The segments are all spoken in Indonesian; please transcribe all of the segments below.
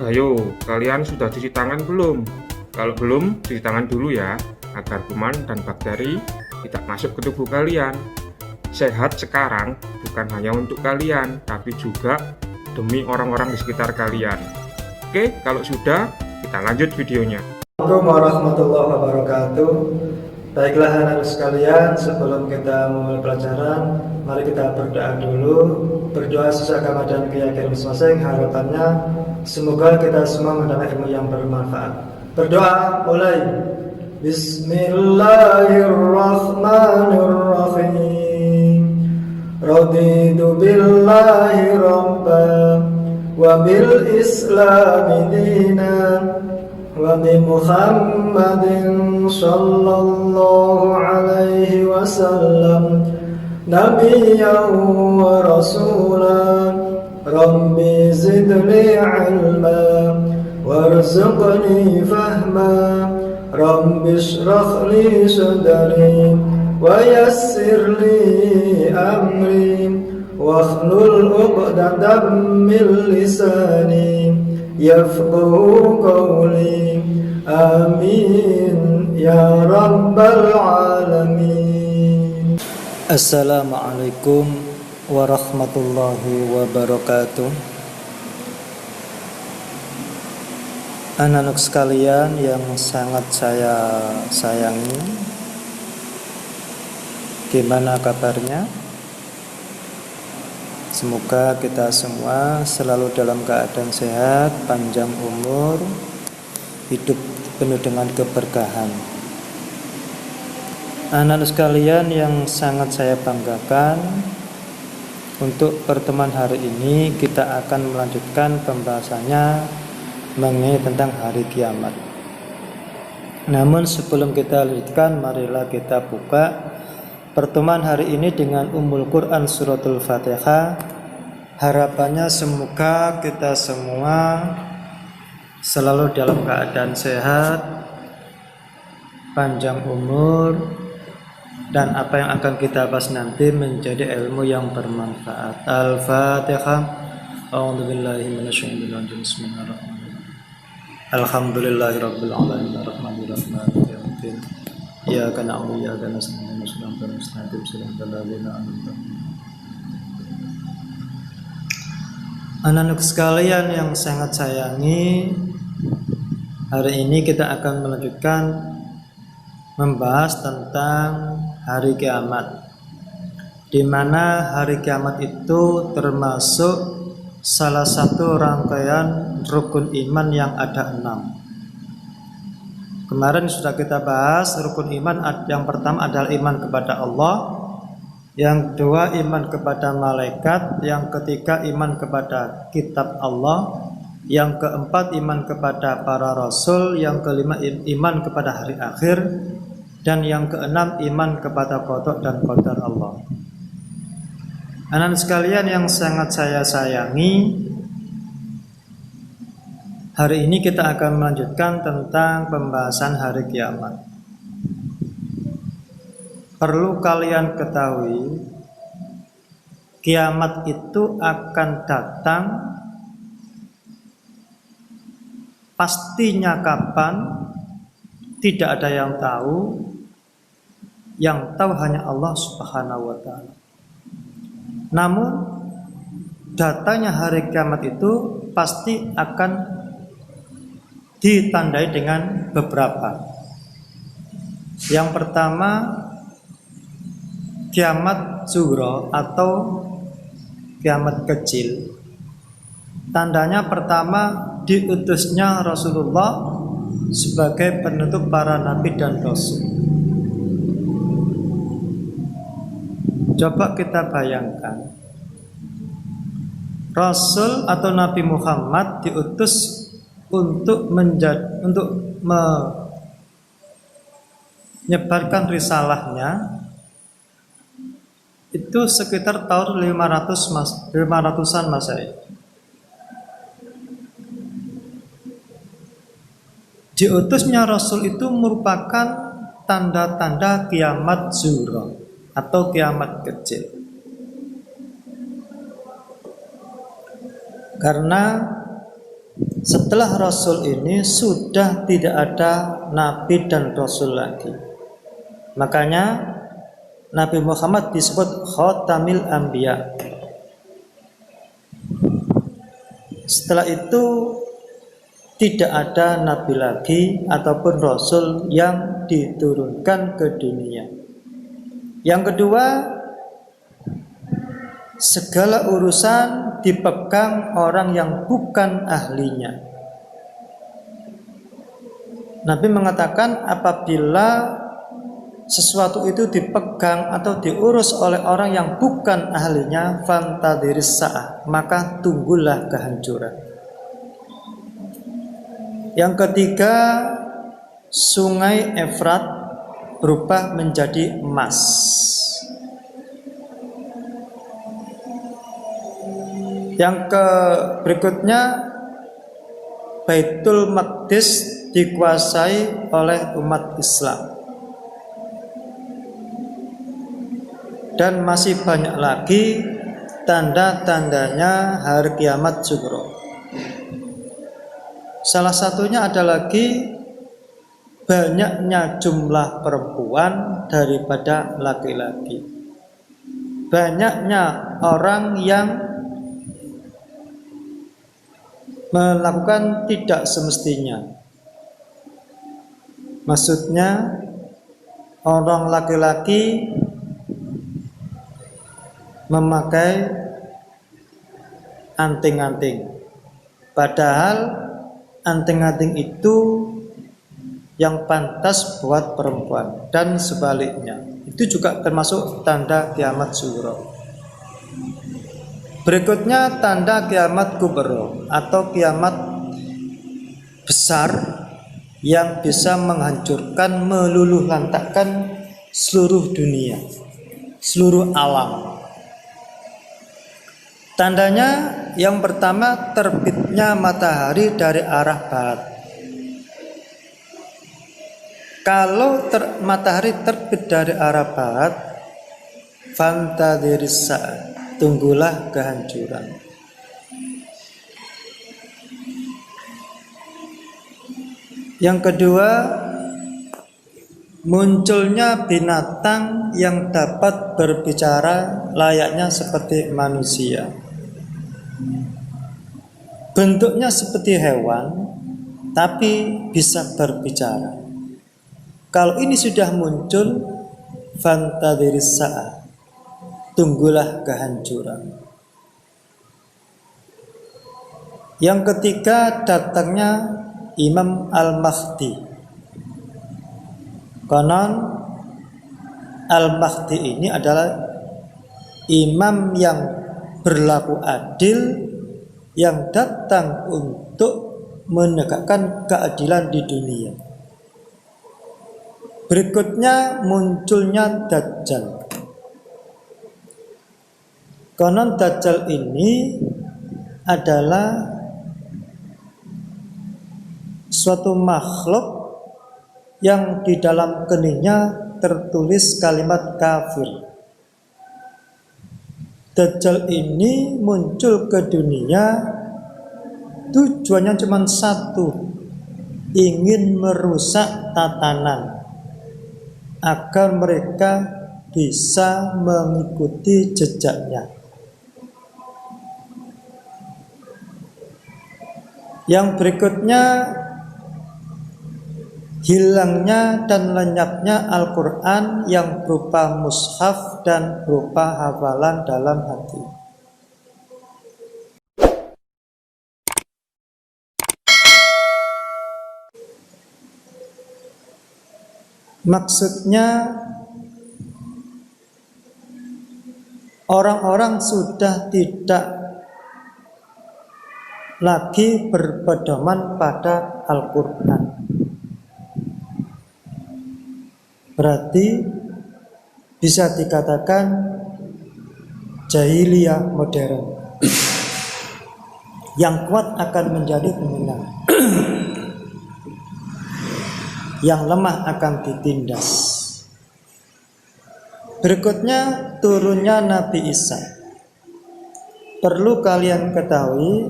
Ayo, kalian sudah cuci tangan belum? Kalau belum, cuci tangan dulu ya, agar kuman dan bakteri tidak masuk ke tubuh kalian. Sehat sekarang bukan hanya untuk kalian, tapi juga demi orang-orang di sekitar kalian. Oke, kalau sudah, kita lanjut videonya. Assalamualaikum warahmatullahi wabarakatuh. Baiklah anak-anak sekalian, sebelum kita memulai pelajaran, mari kita berdoa dulu. Berdoa sesuai agama dan keyakinan masing-masing. Harapannya semoga kita semua mendapat ilmu yang bermanfaat. Berdoa mulai. Bismillahirrahmanirrahim. Raditu billahi rabban wa bil islami dinan wa bi Muhammadin sallallahu alaihi wasallam nabiyyan wa rasulan. Rabbi zidni ilma warzuqni fahma. Rabbi shrah li sadri wa yassir li amri wakhlul 'uqdatam min lisani yafqahu qawli. Amin ya rabbal alamin. Assalamualaikum warahmatullahi wabarakatuh. Anak-anak sekalian yang sangat saya sayangi, gimana kabarnya? Semoga kita semua selalu dalam keadaan sehat, panjang umur, hidup penuh dengan keberkahan. Anak-anak sekalian yang sangat saya banggakan, untuk pertemuan hari ini kita akan melanjutkan pembahasannya mengenai tentang hari kiamat. Namun sebelum kita lanjutkan, marilah kita buka pertemuan hari ini dengan Ummul Quran Suratul Fatihah. Harapannya semoga kita semua selalu dalam keadaan sehat, panjang umur, dan apa yang akan kita bahas nanti menjadi ilmu yang bermanfaat. Al-Fatihah. A'udzubillahi minasyaitonir rajim. Bismillahirrahmanirrahim. Alhamdulillahirabbil alamin arrahmanirrahim maliki yaumiddin. Iyyaka na'budu wa iyyaka nasta'in ihdinas siratal mustaqim siratal ladzina an'amta 'alaihim. Anak-anak sekalian yang sangat sayangi, hari ini kita akan melanjutkan membahas tentang hari kiamat, di mana hari kiamat itu termasuk salah satu rangkaian rukun iman yang ada 6. Kemarin sudah kita bahas rukun iman. Yang pertama adalah iman kepada Allah, yang kedua iman kepada malaikat, yang ketiga iman kepada kitab Allah, yang keempat iman kepada para rasul, yang kelima iman kepada hari akhir, dan yang keenam iman kepada qada dan qadar Allah. Anak-anak sekalian yang sangat saya sayangi, hari ini kita akan melanjutkan tentang pembahasan hari kiamat. Perlu kalian ketahui, kiamat itu akan datang, pastinya kapan tidak ada yang tahu. Yang tahu hanya Allah Subhanahu wa ta'ala. Namun datanya hari kiamat itu pasti akan ditandai dengan beberapa. Yang pertama, kiamat sughra atau kiamat kecil. Tandanya pertama, diutusnya Rasulullah sebagai penutup para nabi dan rasul. Coba kita bayangkan, Rasul atau Nabi Muhammad diutus untuk menyebarkan risalahnya itu sekitar tahun 500-an Masehi. Diutusnya Rasul itu merupakan tanda-tanda kiamat sughra atau kiamat kecil. Karena Setelah Rasul ini sudah tidak ada Nabi dan Rasul lagi. Makanya Nabi Muhammad disebut Khatamil Anbiya. Setelah itu tidak ada Nabi lagi ataupun Rasul yang diturunkan ke dunia. Yang kedua, segala urusan dipegang orang yang bukan ahlinya. Nabi mengatakan apabila sesuatu itu dipegang atau diurus oleh orang yang bukan ahlinya, fantadhiris sa'ah, maka tunggulah kehancuran. Yang ketiga, sungai Efrat berubah menjadi emas. Yang berikutnya, Baitul Maqdis dikuasai oleh umat Islam. Dan masih banyak lagi tanda-tandanya hari kiamat sughra. Salah satunya ada lagi banyaknya jumlah perempuan daripada laki-laki. Banyaknya orang yang melakukan tidak semestinya. Maksudnya orang laki-laki memakai anting-anting, padahal anting-anting itu yang pantas buat perempuan, dan sebaliknya. Itu juga termasuk tanda kiamat sughra. Berikutnya tanda kiamat kubra atau kiamat besar yang bisa menghancurkan, meluluh lantakkan seluruh dunia, seluruh alam. Tandanya yang pertama, terbitnya matahari dari arah barat. Kalau matahari terbit dari arah barat, fantadhiris sa'ah, tunggulah kehancuran. Yang kedua, munculnya binatang yang dapat berbicara layaknya seperti manusia. Bentuknya seperti hewan, tapi bisa berbicara. Kalau ini sudah muncul, fantadhiris sa'ah, tunggulah kehancuran. Yang ketiga, datangnya Imam Al-Mahdi. Konon Al-Mahdi ini adalah imam yang berlaku adil, yang datang untuk menegakkan keadilan di dunia. Berikutnya munculnya Dajjal. Konon Dajjal ini adalah suatu makhluk yang di dalam keningnya tertulis kalimat kafir. Dajjal ini muncul ke dunia tujuannya cuma satu, ingin merusak tatanan agar mereka bisa mengikuti jejaknya. Yang berikutnya, hilangnya dan lenyapnya Al-Quran yang berupa mushaf dan berupa hafalan dalam hati. Maksudnya orang-orang sudah tidak lagi berpedoman pada Al-Quran. Berarti bisa dikatakan jahiliyah modern. Yang kuat akan menjadi pemenang, yang lemah akan ditindas. Berikutnya turunnya Nabi Isa. Perlu kalian ketahui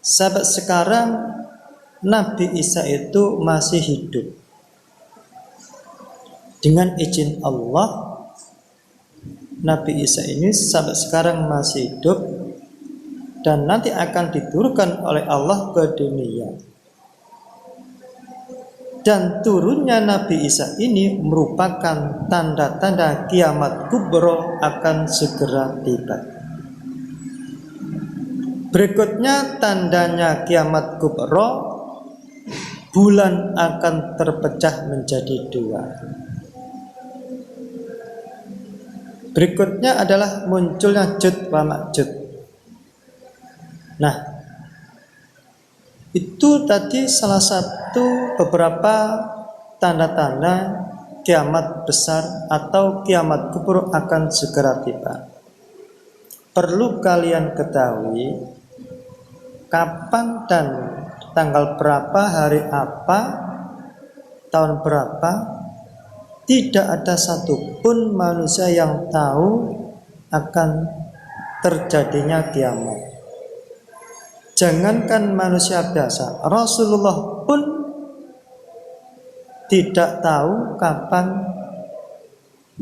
Sampai sekarang Nabi Isa itu masih hidup. Dengan izin Allah, Nabi Isa ini sampai sekarang masih hidup dan nanti akan diturunkan oleh Allah ke dunia. Dan turunnya Nabi Isa ini merupakan tanda-tanda kiamat kubro akan segera tiba. Berikutnya tandanya kiamat kubro, bulan akan terpecah menjadi dua. Berikutnya adalah munculnya Jud wa Ma'jud. Nah, itu tadi salah satu beberapa tanda-tanda kiamat besar atau kiamat kubur akan segera tiba. Perlu kalian ketahui kapan dan tanggal berapa, hari apa, tahun berapa, tidak ada satupun manusia yang tahu akan terjadinya kiamat. Jangankan manusia biasa, Rasulullah pun tidak tahu kapan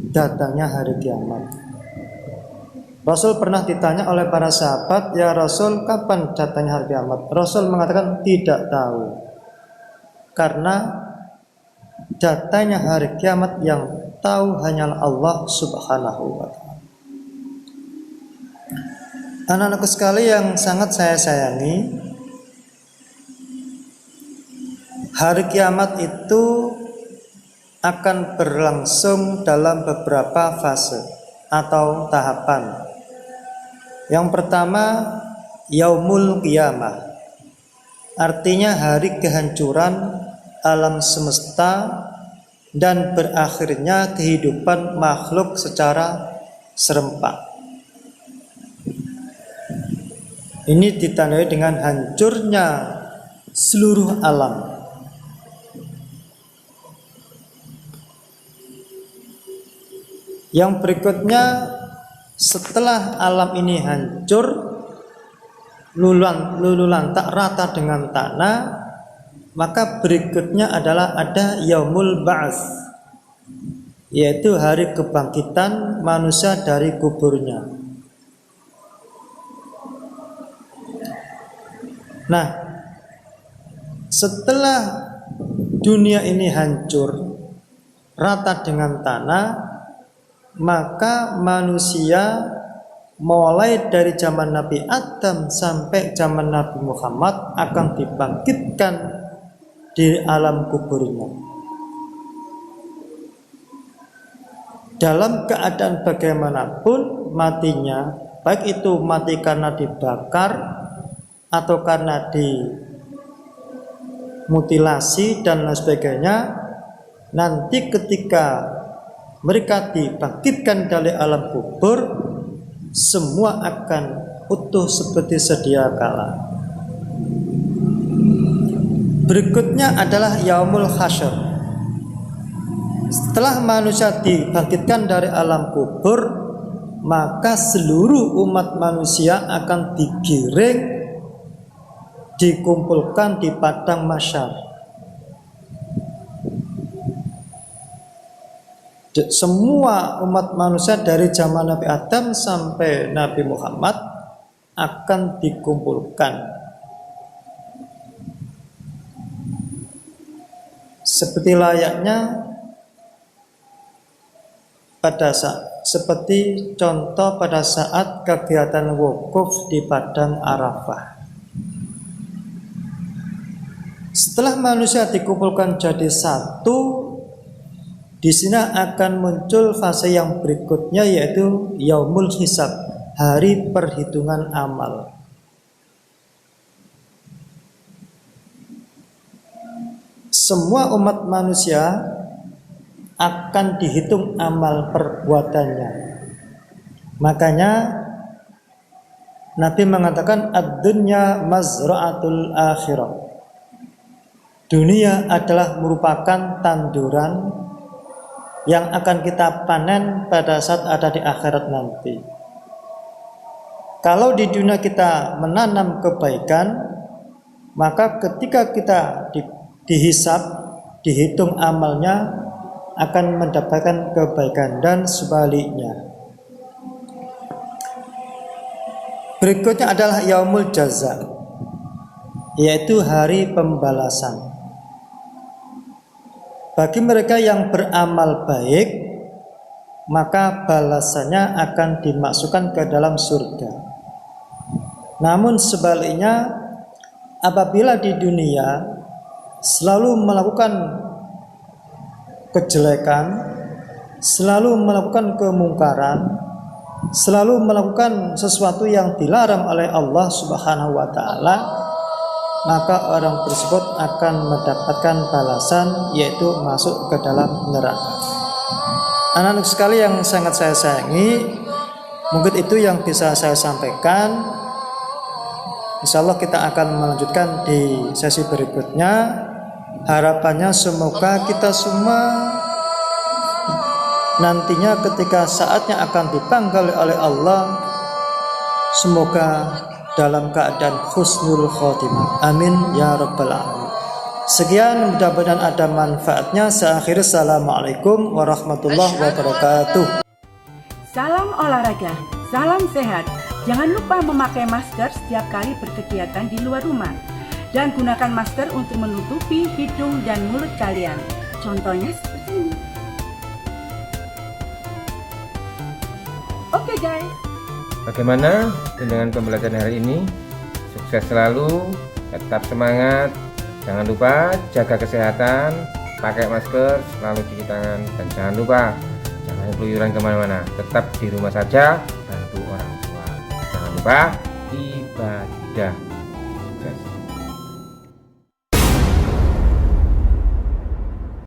datangnya hari kiamat. Rasul pernah ditanya oleh para sahabat, "Ya Rasul, kapan datangnya hari kiamat?" Rasul mengatakan tidak tahu. Karena datangnya hari kiamat yang tahu hanyalah Allah Subhanahu wa ta'ala. Anak-anakku sekali yang sangat saya sayangi, hari kiamat itu akan berlangsung dalam beberapa fase atau tahapan. Yang pertama, Yaumul Qiyamah, artinya hari kehancuran alam semesta dan berakhirnya kehidupan makhluk secara serempak. Ini ditandai dengan hancurnya seluruh alam. Yang berikutnya, setelah alam ini hancur, lulu lantak rata dengan tanah, maka berikutnya adalah ada Yaumul Ba'ats, yaitu hari kebangkitan manusia dari kuburnya. Nah, setelah dunia ini hancur rata dengan tanah, maka manusia mulai dari zaman Nabi Adam sampai zaman Nabi Muhammad akan dibangkitkan di alam kuburnya. Dalam keadaan bagaimanapun matinya, baik itu mati karena dibakar atau karena dimutilasi dan lain sebagainya, nanti ketika mereka dibangkitkan dari alam kubur, semua akan utuh seperti sedia kala. Berikutnya adalah Yaumul Hasyr. Setelah manusia dibangkitkan dari alam kubur, maka seluruh umat manusia akan digiring, dikumpulkan di padang mahsyar. Semua umat manusia dari zaman Nabi Adam sampai Nabi Muhammad akan dikumpulkan. Seperti layaknya seperti contoh pada saat kegiatan wukuf di padang Arafah. Setelah manusia dikumpulkan jadi satu, di sini akan muncul fase yang berikutnya, yaitu Yaumul Hisab, hari perhitungan amal. Semua umat manusia akan dihitung amal perbuatannya. Makanya Nabi mengatakan ad-dunya mazra'atul akhirah. Dunia adalah merupakan tanduran yang akan kita panen pada saat ada di akhirat nanti. Kalau di dunia kita menanam kebaikan, maka ketika kita dihisab, dihitung amalnya akan mendapatkan kebaikan, dan sebaliknya. Berikutnya adalah yaumul jaza, yaitu hari pembalasan. Bagi mereka yang beramal baik, maka balasannya akan dimasukkan ke dalam surga. Namun sebaliknya, apabila di dunia selalu melakukan kejelekan, selalu melakukan kemungkaran, selalu melakukan sesuatu yang dilarang oleh Allah Subhanahu wa taala, maka orang tersebut akan mendapatkan balasan, yaitu masuk ke dalam neraka. Anak-anak sekali yang sangat saya sayangi, mungkin itu yang bisa saya sampaikan. Insya Allah kita akan melanjutkan di sesi berikutnya. Harapannya semoga kita semua nantinya ketika saatnya akan dipanggil oleh Allah, semoga dalam keadaan husnul khotimah. Amin ya rabbal alamin. Sekian, mudah-mudahan ada manfaatnya. Saya akhiri, assalamualaikum warahmatullahi wabarakatuh. Salam olahraga, salam sehat. Jangan lupa memakai masker setiap kali berkegiatan di luar rumah. Dan gunakan masker untuk menutupi hidung dan mulut kalian. Contohnya seperti ini. Oke guys. Bagaimana dengan pembelajaran hari ini? Sukses selalu, tetap semangat. Jangan lupa jaga kesehatan, pakai masker, selalu cuci tangan, dan jangan lupa jangan keluyuran kemana-mana. Tetap di rumah saja, bantu orang tua. Jangan lupa ibadah.